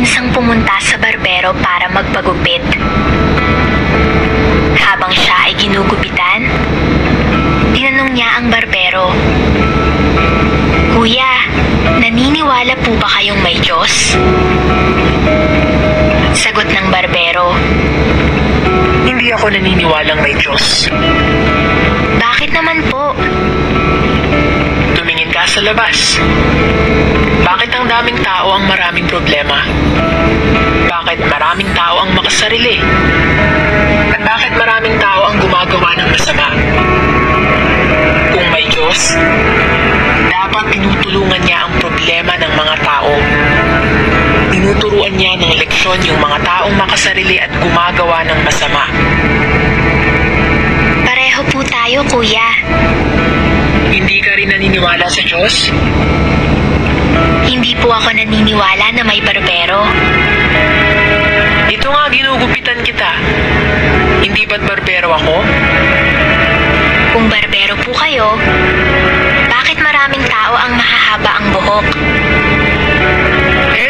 minsang pumunta sa barbero para magpagupit. Habang siya ay ginugupitan, tinanong niya ang barbero, "Kuya, naniniwala po ba kayong may Diyos?" Sagot ng barbero, Hindi ako naniniwalang may Diyos. "Bakit naman po?" Tumingin ka sa labas. Bakit ang daming tao ang maraming problema? Bakit maraming tao ang makasarili? At bakit maraming tao ang gumagawa ng masama? Kung may Diyos, dapat tinutulungan niya ang problema ng mga tao. Tinuturuan niya ng leksyon yung mga taong makasarili at gumagawa ng masama. Pareho po tayo, kuya. Hindi ka rin naniniwala sa Diyos? Hindi po ako naniniwala na may barbero. Ito nga, ginugupitan kita. Hindi ba't barbero ako? Kung barbero po kayo, bakit maraming tao ang mahahaba ang buhok?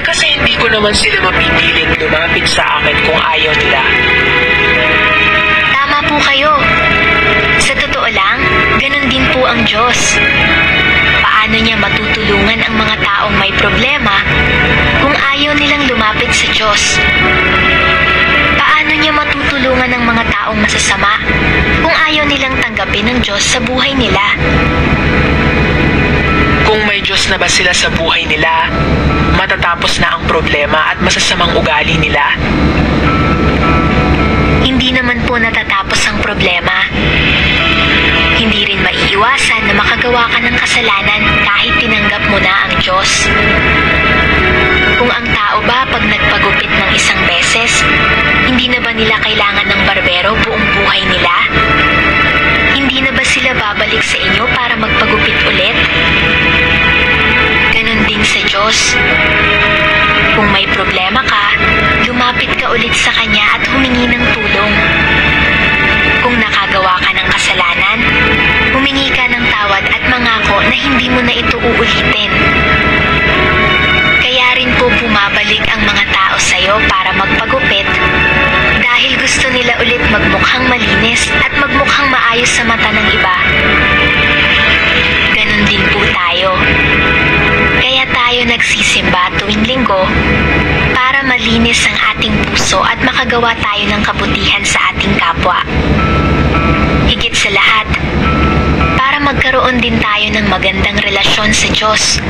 Kasi hindi ko naman sila mapipilit lumapit sa akin kung ayaw nila. Tama po kayo. Sa totoo lang, ganun din po ang Diyos. Paano niya matutulungan ang mga taong may problema kung ayaw nilang lumapit sa Diyos? Paano niya matutulungan ang mga taong masasama kung ayaw nilang tanggapin ng Diyos sa buhay nila? Kung may Diyos na ba sila sa buhay nila, matatapos na ang problema at masasamang ugali nila? Hindi naman po natatapos ang problema. Hindi rin maiiwasan na makagawa ka ng kasalanan kahit tinanggap mo na ang Diyos. Kung ang tao ba pag nagpagupit ng isang beses, hindi na ba nila kailangan ng barbero buong buhay nila? Hindi na ba sila babalik sa inyo para magpagupit ulit? Ganon din sa Diyos. Kung may problema ka, lumapit ka ulit sa Kanya at humingi ng tulong. Kung nakagawa ka ng kasalanan, humingi ka ng tawad at mangako na hindi mo na ito uulitin. Kaya rin po bumabalik ang mga tao sa'yo para magpagupit dahil gusto nila ulit magmukhang malinis at magmukhang maayos sa mata ng iba. Ganon din po tayo. Kaya tayo nagsisimba tuwing linggo para malinis ang ating puso at makagawa tayo ng kabutihan sa ating kapwa. Higit sa lahat, para magkaroon din tayo ng magandang relasyon sa Diyos